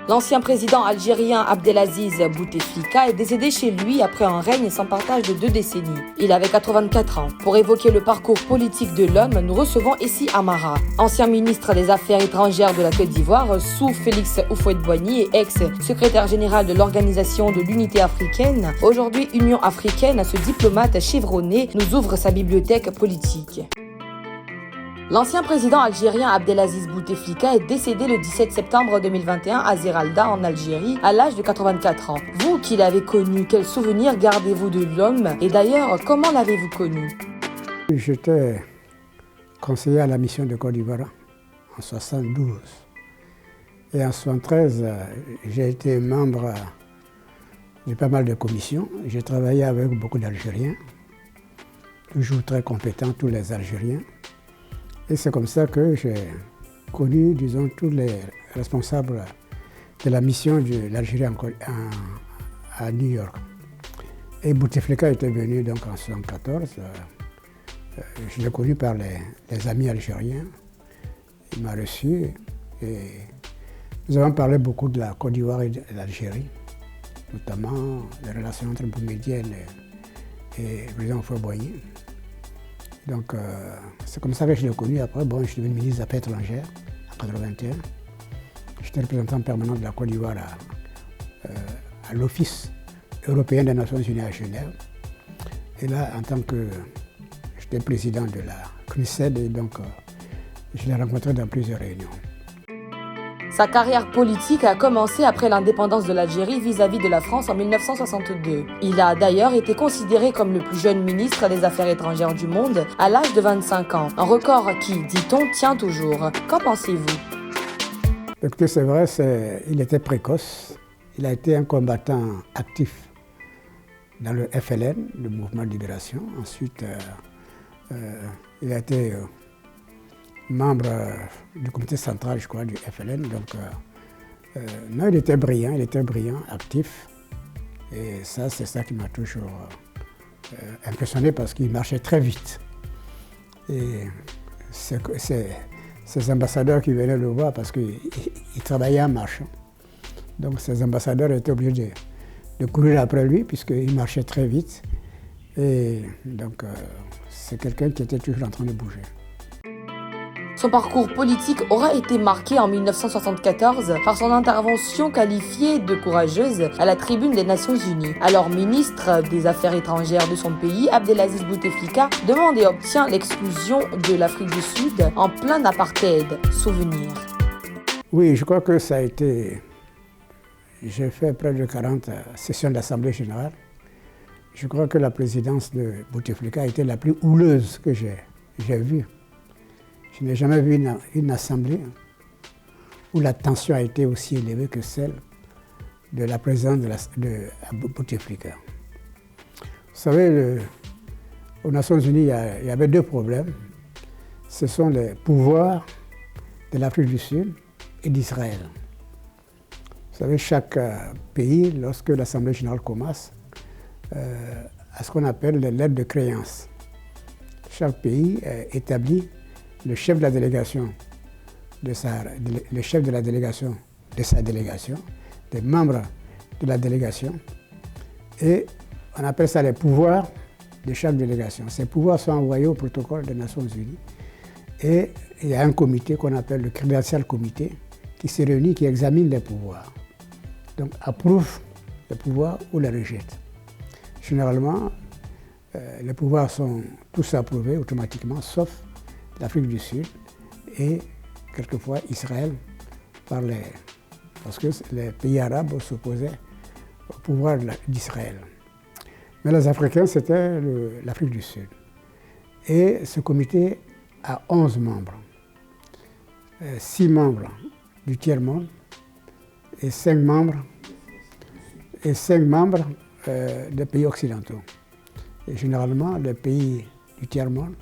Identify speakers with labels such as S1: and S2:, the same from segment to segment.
S1: L'ancien président algérien Abdelaziz Bouteflika est décédé chez lui après un règne sans partage de 2 décennies. Il avait 84 ans. Pour évoquer le parcours politique de l'homme, nous recevons Essi Amara, ancien ministre des Affaires étrangères de la Côte d'Ivoire, sous Félix Houphouët-Boigny et ex-secrétaire général de l'Organisation de l'Unité africaine. Aujourd'hui Union africaine, ce diplomate chevronné nous ouvre sa bibliothèque politique. L'ancien président algérien Abdelaziz Bouteflika est décédé le 17 septembre 2021 à Zeralda, en Algérie, à l'âge de 84 ans. Vous qui l'avez connu, quels souvenirs gardez-vous de l'homme? Et d'ailleurs, comment l'avez-vous connu?
S2: J'étais conseiller à la mission de Côte d'Ivoire en 1972. Et en 1973, j'ai été membre de pas mal de commissions. J'ai travaillé avec beaucoup d'Algériens, toujours très compétents, tous les Algériens. Et c'est comme ça que j'ai connu, disons, tous les responsables de la mission de l'Algérie à New York. Et Bouteflika était venu donc en 1974. Je l'ai connu par les amis algériens. Il m'a reçu et nous avons parlé beaucoup de la Côte d'Ivoire et de l'Algérie, notamment les relations entre Boumedienne et le président Houphouët-Boigny. Donc, c'est comme ça que je l'ai connu. Après, bon, je suis devenu ministre des Affaires étrangères en 1981. J'étais représentant permanent de la Côte d'Ivoire à l'Office européen des Nations Unies à Genève. Et là, en tant que j'étais président de la CNUSED, et donc je l'ai rencontré dans plusieurs réunions.
S1: Sa carrière politique a commencé après l'indépendance de l'Algérie vis-à-vis de la France en 1962. Il a d'ailleurs été considéré comme le plus jeune ministre des Affaires étrangères du monde à l'âge de 25 ans. Un record qui, dit-on, tient toujours. Qu'en pensez-vous?
S2: Écoutez, c'est vrai, il était précoce. Il a été un combattant actif dans le FLN, le Mouvement de Libération. Ensuite, il a été membre du comité central, je crois, du FLN. Donc, non, il était brillant, actif. Et ça, c'est ça qui m'a toujours impressionné parce qu'il marchait très vite. Et ces ambassadeurs qui venaient le voir parce qu'il travaillait en marchant. Donc, ces ambassadeurs étaient obligés de courir après lui puisqu'il marchait très vite. Et donc, c'est quelqu'un qui était toujours en train de bouger.
S1: Son parcours politique aura été marqué en 1974 par son intervention qualifiée de courageuse à la tribune des Nations Unies. Alors ministre des Affaires étrangères de son pays, Abdelaziz Bouteflika demande et obtient l'exclusion de l'Afrique du Sud en plein apartheid. Souvenir.
S2: Oui, je crois que ça a été... J'ai fait près de 40 sessions d'Assemblée générale. Je crois que la présidence de Bouteflika a été la plus houleuse que j'ai vue. Je n'ai jamais vu une assemblée où la tension a été aussi élevée que celle de la présidence de Bouteflika. Vous savez, aux Nations Unies, il y avait 2 problèmes. Ce sont les pouvoirs de l'Afrique du Sud et d'Israël. Vous savez, chaque pays, lorsque l'Assemblée générale commence, a ce qu'on appelle les lettres de créance. Chaque pays établit le chef de la délégation de sa délégation, des membres de la délégation, et on appelle ça les pouvoirs de chaque délégation. Ces pouvoirs sont envoyés au protocole des Nations Unies et il y a un comité qu'on appelle le Credential Committee qui se réunit, qui examine les pouvoirs. Donc approuve les pouvoirs ou les rejette. Généralement, les pouvoirs sont tous approuvés automatiquement, sauf l'Afrique du Sud et quelquefois Israël parce que les pays arabes s'opposaient au pouvoir d'Israël. Mais les Africains, c'était l'Afrique du Sud. Et ce comité a 11 membres, 6 membres du tiers-monde et 5 membres des pays occidentaux. Et généralement, les pays du tiers-monde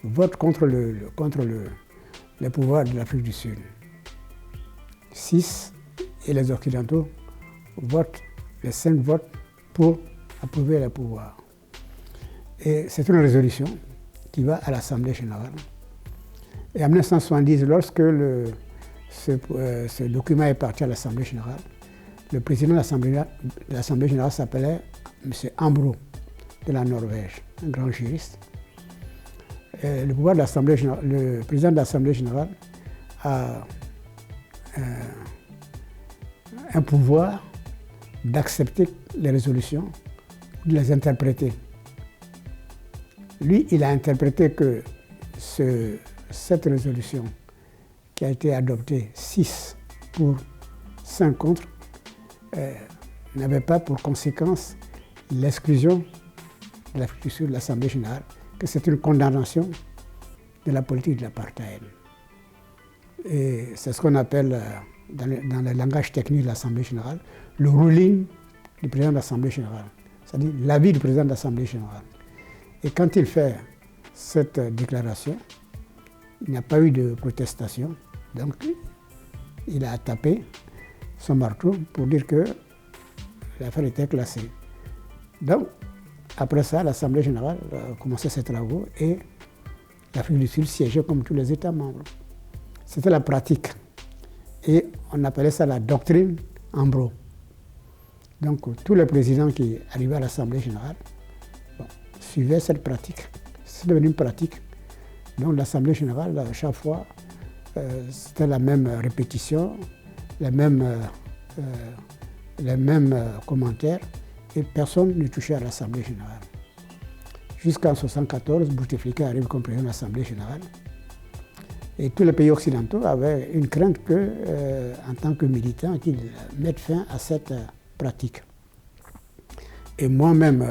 S2: votent contre les pouvoirs de l'Afrique du Sud. 6 et les Occidentaux votent, les 5 votent pour approuver les pouvoirs. Et c'est une résolution qui va à l'Assemblée générale. Et en 1970, lorsque ce document est parti à l'Assemblée générale. Le président de l'Assemblée générale s'appelait M. Hambro de la Norvège, un grand juriste. Le président de l'Assemblée générale a un pouvoir d'accepter les résolutions, de les interpréter. Lui, il a interprété que cette résolution qui a été adoptée 6 pour 5 contre n'avait pas pour conséquence l'exclusion de l'Afrique du Sud de l'Assemblée générale, que c'est une condamnation de la politique de l'apartheid. Et c'est ce qu'on appelle, dans le langage technique de l'Assemblée générale, le ruling du président de l'Assemblée générale, c'est-à-dire l'avis du président de l'Assemblée générale. Et quand il fait cette déclaration, il n'y a pas eu de protestation, donc il a tapé son marteau pour dire que l'affaire était classée. Donc, après ça, l'Assemblée générale a commencé ses travaux et l'Afrique du Sud siégeait comme tous les États membres. C'était la pratique. Et on appelait ça la doctrine Hambro. Donc, tous les présidents qui arrivaient à l'Assemblée générale suivaient cette pratique. C'est devenu une pratique. Donc, l'Assemblée générale, à chaque fois, c'était la même répétition, les mêmes commentaires, et personne ne touchait à l'Assemblée générale. Jusqu'en 1974, Bouteflika arrive comme président de l'Assemblée générale. Et tous les pays occidentaux avaient une crainte que, en tant que militants, qu'ils mettent fin à cette pratique. Et moi-même,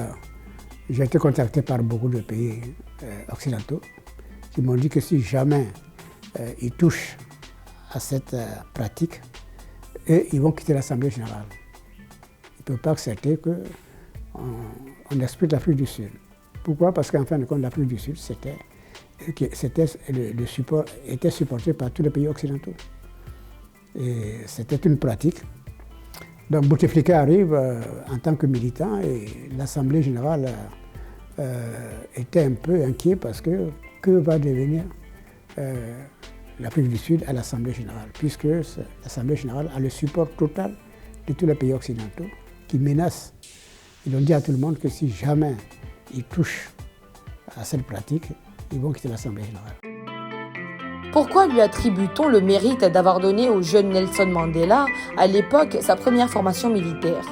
S2: j'ai été contacté par beaucoup de pays occidentaux qui m'ont dit que si jamais ils touchent à cette pratique, ils vont quitter l'Assemblée générale. Ils ne peuvent pas accepter qu'on explique l'Afrique du Sud. Pourquoi? Parce qu'en fin de compte, l'Afrique du Sud, le support était supporté par tous les pays occidentaux. Et c'était une pratique. Donc Bouteflika arrive en tant que militant et l'Assemblée générale était un peu inquiet parce que va devenir l'Afrique du Sud à l'Assemblée générale, puisque l'Assemblée générale a le support total de tous les pays occidentaux qui menacent. Ils ont dit à tout le monde que si jamais ils touchent à cette pratique, ils vont quitter l'Assemblée générale.
S1: Pourquoi lui attribue-t-on le mérite d'avoir donné au jeune Nelson Mandela, à l'époque, sa première formation militaire?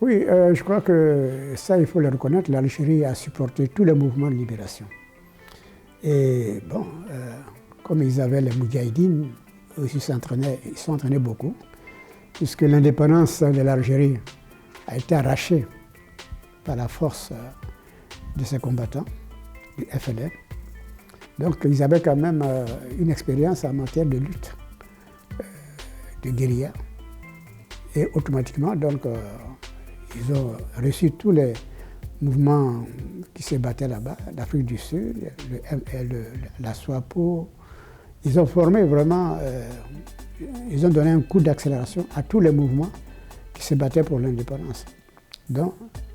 S2: Oui, je crois que ça, il faut le reconnaître, l'Algérie a supporté tous les mouvements de libération. Et bon, comme ils avaient les Moudjahidines, ils s'entraînaient beaucoup, puisque l'indépendance de l'Algérie a été arrachée par la force de ces combattants, du FLN. Donc ils avaient quand même une expérience en matière de lutte, de guérilla. Et automatiquement, donc, ils ont reçu tous les mouvements qui se battaient là-bas, l'Afrique du Sud, la SWAPO. Ils ont formé vraiment, ils ont donné un coup d'accélération à tous les mouvements qui se battaient pour l'indépendance, dont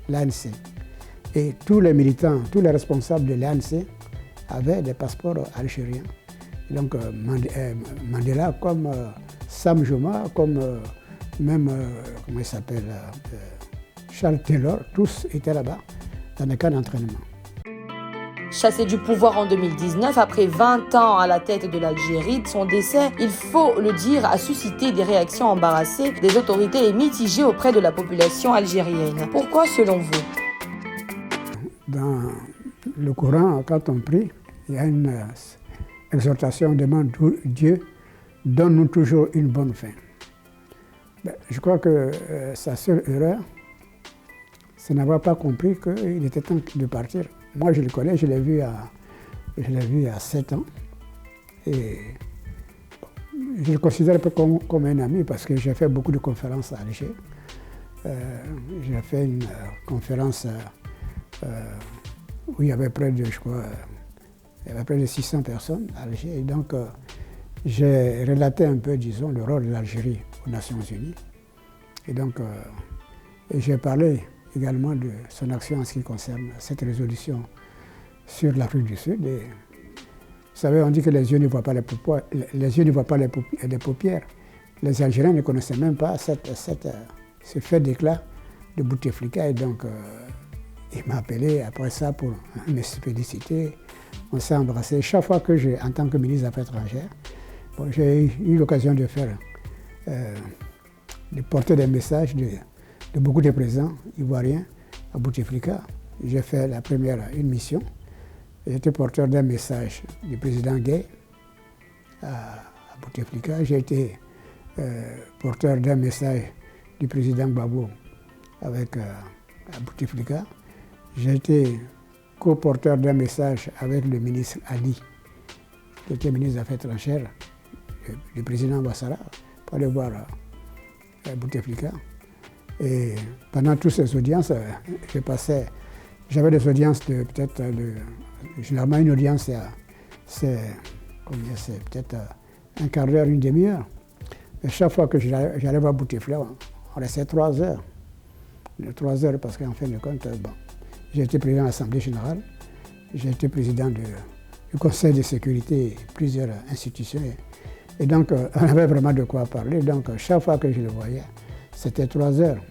S2: l'ANC. Et tous les militants, tous les responsables de l'ANC avaient des passeports algériens. Et donc Mandela, comme Sam Joma, comme même, comment il s'appelle, Charles Taylor, tous étaient là-bas dans des cas d'entraînement.
S1: Chassé du pouvoir en 2019, après 20 ans à la tête de l'Algérie, son décès, il faut le dire, a suscité des réactions embarrassées des autorités et mitigées auprès de la population algérienne. Pourquoi selon vous?
S2: Dans le Coran, quand on prie, il y a une exhortation, on demande Dieu, donne-nous toujours une bonne fin. Je crois que sa seule erreur, c'est n'avoir pas compris qu'il était temps de partir. Moi, je le connais, je l'ai vu à 7 ans. Et je le considère un peu comme un ami parce que j'ai fait beaucoup de conférences à Alger. J'ai fait une conférence où il y avait près de, je crois, il y avait près de 600 personnes à Alger. Et donc, j'ai relaté un peu, disons, le rôle de l'Algérie aux Nations Unies. Et donc, j'ai parlé également de son action en ce qui concerne cette résolution sur l'Afrique du Sud. Et savez, on dit que les yeux ne voient pas les yeux ne voient pas les paupières. Les Algériens ne connaissaient même pas ce fait d'éclat de Bouteflika. Et donc, il m'a appelé après ça pour me féliciter. On s'est embrassé. Chaque fois que en tant que ministre des Affaires étrangères, bon, j'ai eu l'occasion de faire, de porter des messages de beaucoup de présidents ivoiriens à Bouteflika. J'ai fait une mission. J'étais porteur d'un message du président Gueye à Bouteflika. J'ai été porteur d'un message du président Gbagbo à Bouteflika. J'ai été co-porteur d'un message avec le ministre Ali, qui était ministre des Affaires étrangères, le président Ouattara, pour aller voir Bouteflika. Et pendant toutes ces audiences, j'avais des audiences généralement une audience, c'est peut-être un quart d'heure, une demi-heure. Mais chaque fois que j'allais voir Bouteflika, on restait 3 heures. 3 heures parce qu'en fin de compte, bon, j'ai été président de l'Assemblée générale, j'ai été président du Conseil de sécurité et plusieurs institutions. Et donc, on avait vraiment de quoi parler. Donc, chaque fois que je le voyais, c'était 3 heures.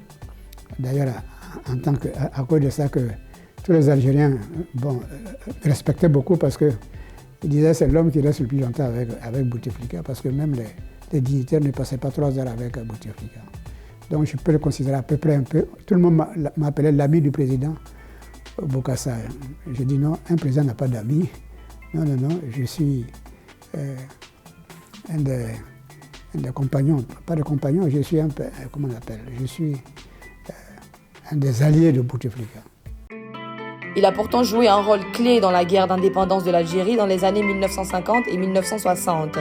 S2: D'ailleurs, à cause de ça, que tous les Algériens me respectaient beaucoup parce qu'ils disaient que c'est l'homme qui reste le plus longtemps avec Bouteflika, parce que même les dignitaires ne passaient pas 3 heures avec Bouteflika. Donc je peux le considérer à peu près un peu. Tout le monde m'appelait l'ami du président Bokassa. Je dis non, un président n'a pas d'amis. Non, je suis un des compagnons, pas de compagnons, je suis comment on appelle, je suis un des alliés de Bouteflika.
S1: Il a pourtant joué un rôle clé dans la guerre d'indépendance de l'Algérie dans les années 1950 et 1960.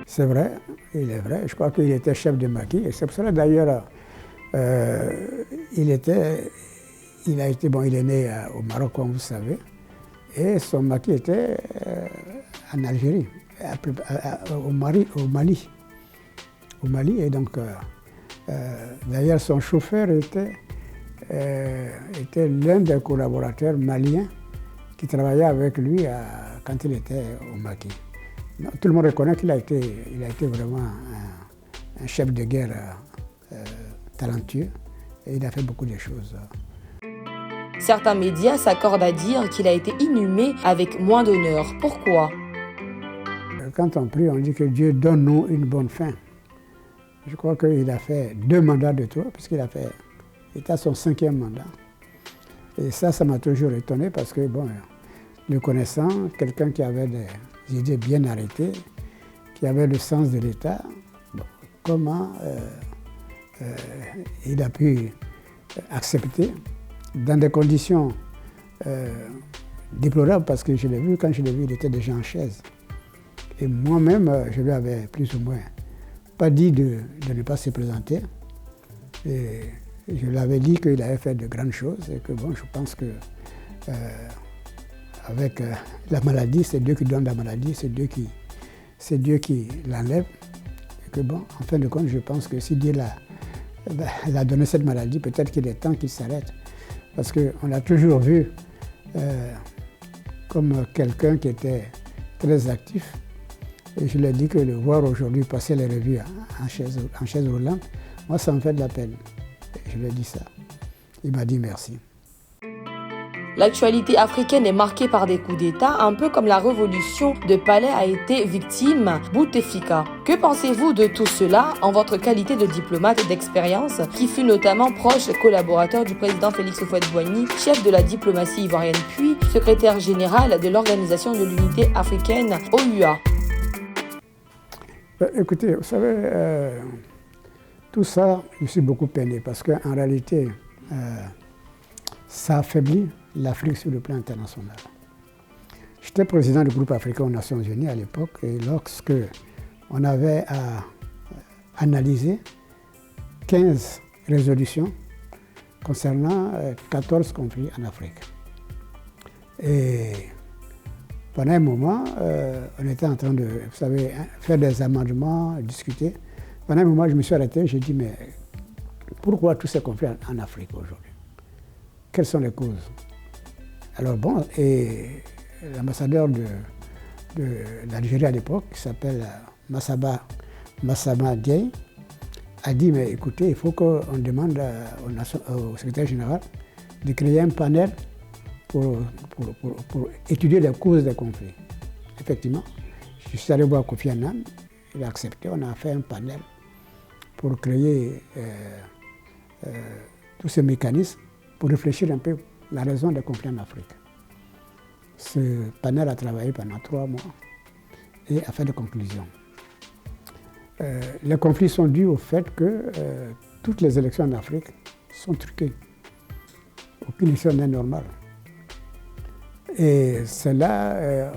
S2: C'est vrai, il est vrai. Je crois qu'il était chef de maquis. Et c'est pour cela d'ailleurs, il est né au Maroc, comme vous savez. Et son maquis était en Algérie, au Mali. Au Mali. Et donc, d'ailleurs, son chauffeur était l'un des collaborateurs maliens qui travaillait avec lui quand il était au maquis. Tout le monde reconnaît qu'il a été vraiment un chef de guerre talentueux et il a fait beaucoup de choses.
S1: Certains médias s'accordent à dire qu'il a été inhumé avec moins d'honneur. Pourquoi?
S2: Quand on prie, on dit que Dieu donne-nous une bonne fin. Je crois qu'il a fait 2 mandats de trop, puisqu'il était à son 5e mandat. Et ça m'a toujours étonné parce que, bon, le connaissant, quelqu'un qui avait des idées bien arrêtées, qui avait le sens de l'État, bon, comment il a pu accepter dans des conditions déplorables, parce que quand je l'ai vu, il était déjà en chaise. Et moi-même, je lui avais plus ou moins pas dit de ne pas se présenter. Et je lui avais dit qu'il avait fait de grandes choses et que bon, je pense que avec la maladie, c'est Dieu qui donne la maladie, c'est Dieu qui l'enlève. Et que bon, en fin de compte, je pense que si Dieu l'a donné cette maladie, peut-être qu'il est temps qu'il s'arrête. Parce qu'on l'a toujours vu comme quelqu'un qui était très actif. Et je lui ai dit que le voir aujourd'hui passer les revues en chaise roulante, moi, ça me fait de la peine. Et je lui ai dit ça. Il m'a dit merci.
S1: L'actualité africaine est marquée par des coups d'État, un peu comme la révolution de Palais a été victime Bouteflika. Que pensez-vous de tout cela en votre qualité de diplomate et d'expérience, qui fut notamment proche collaborateur du président Félix Houphouët-Boigny, chef de la diplomatie ivoirienne, puis secrétaire général de l'Organisation de l'Unité africaine, OUA?
S2: Écoutez, vous savez, tout ça, je suis beaucoup peiné parce qu'en réalité, ça affaiblit l'Afrique sur le plan international. J'étais président du groupe africain aux Nations Unies à l'époque et lorsque on avait à analyser 15 résolutions concernant 14 conflits en Afrique. Et pendant un moment, on était en train de, vous savez, faire des amendements, discuter. Pendant un moment, je me suis arrêté, j'ai dit, mais pourquoi tous ces conflits en Afrique aujourd'hui? Quelles sont les causes? Alors bon, et l'ambassadeur de l'Algérie à l'époque, qui s'appelle Massama Diaye, a dit, mais écoutez, il faut qu'on demande au secrétaire général de créer un panel pour étudier les causes des conflits. Effectivement, je suis allé voir Kofi Annan, il a accepté, on a fait un panel pour créer tous ces mécanismes pour réfléchir un peu la raison des conflits en Afrique. Ce panel a travaillé pendant 3 mois et a fait des conclusions. Les conflits sont dus au fait que toutes les élections en Afrique sont truquées. Aucune élection n'est normale. Et c'est là,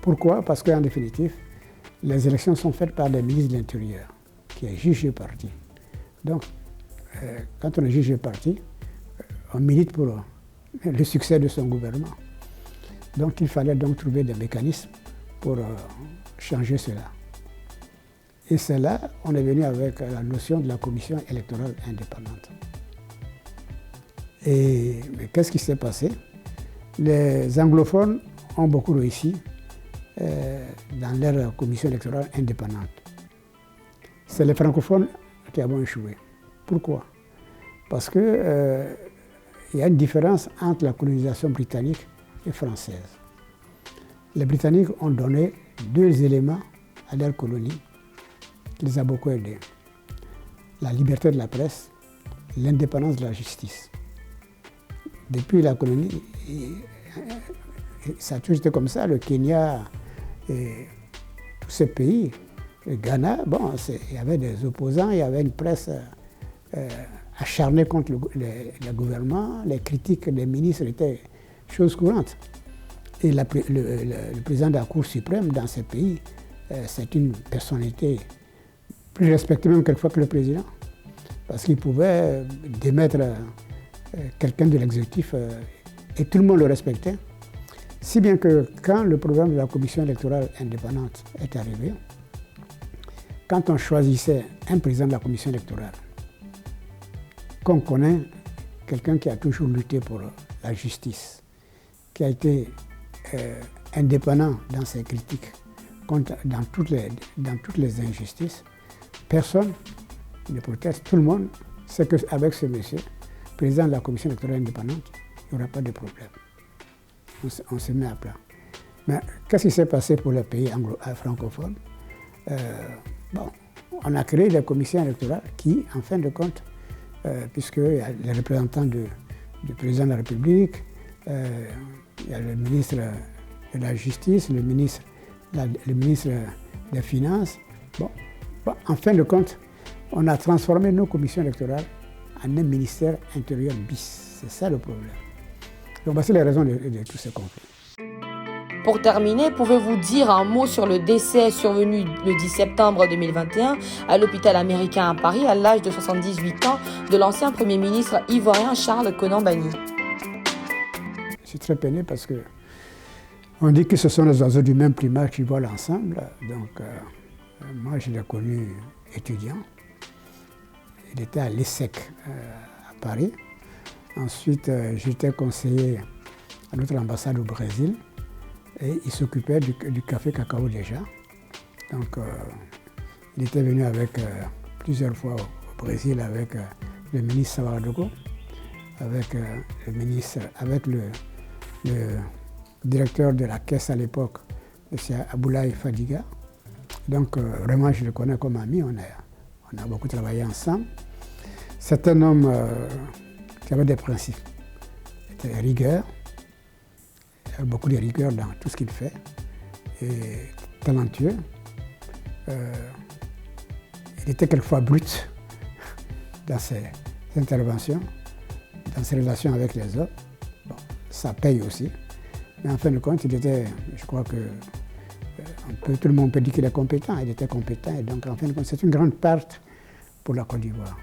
S2: pourquoi? Parce qu'en définitive, les élections sont faites par des ministres de l'Intérieur, qui est jugé parti. Donc, quand on est jugé parti, on milite pour le succès de son gouvernement. Donc, il fallait donc trouver des mécanismes pour changer cela. Et c'est là, on est venu avec la notion de la commission électorale indépendante. Mais qu'est-ce qui s'est passé? Les anglophones ont beaucoup réussi dans leur commission électorale indépendante. C'est les francophones qui ont échoué. Pourquoi? Parce qu'il y a une différence entre la colonisation britannique et française. Les Britanniques ont donné 2 éléments à leur colonie qui les a beaucoup aidés. La liberté de la presse, l'indépendance de la justice. Depuis la colonie, ça a toujours été comme ça, le Kenya et tous ces pays, le Ghana, bon, il y avait des opposants, il y avait une presse acharnée contre le gouvernement, les critiques des ministres étaient chose courante. Et le président de la Cour suprême dans ces pays, c'est une personnalité plus respectée même quelquefois que le président, parce qu'il pouvait démettre quelqu'un de l'exécutif et tout le monde le respectait. Si bien que quand le programme de la commission électorale indépendante est arrivé, quand on choisissait un président de la commission électorale, qu'on connaît quelqu'un qui a toujours lutté pour la justice, qui a été indépendant dans ses critiques dans toutes les injustices, personne ne proteste. Tout le monde sait qu'avec ce monsieur, président de la commission électorale indépendante, il n'y aura pas de problème. On se met à plat. Mais qu'est-ce qui s'est passé pour les pays francophones? Bon, on a créé des commissions électorales qui, en fin de compte, puisqu'il y a les représentants du président de la République, il y a le ministre de la Justice, le ministre des Finances. Bon, en fin de compte, on a transformé nos commissions électorales en un ministère intérieur bis. C'est ça le problème. Donc, voici les raisons de tous ces conflits.
S1: Pour terminer, pouvez-vous dire un mot sur le décès survenu le 10 septembre 2021 à l'hôpital américain à Paris à l'âge de 78 ans de l'ancien Premier ministre ivoirien Charles Konan Banny?
S2: Je suis très peiné parce que on dit que ce sont les oiseaux du même plumage qui volent ensemble. Donc, moi, je l'ai connu étudiant. Il était à l'ESSEC à Paris. Ensuite, j'étais conseiller à notre ambassade au Brésil et il s'occupait du café cacao déjà. Donc, il était venu avec plusieurs fois au Brésil avec le ministre Savadogo, avec le directeur de la caisse à l'époque, M. Aboulaye Fadiga. Donc, vraiment, je le connais comme ami, on a beaucoup travaillé ensemble. C'est un homme qui avait des principes, il était rigueur, il avait beaucoup de rigueur dans tout ce qu'il fait, et talentueux. Il était quelquefois brut dans ses interventions, dans ses relations avec les autres. Bon, ça paye aussi. Mais en fin de compte, je crois que tout le monde peut dire qu'il est compétent. Il était compétent et donc en fin de compte, c'est une grande perte pour la Côte d'Ivoire.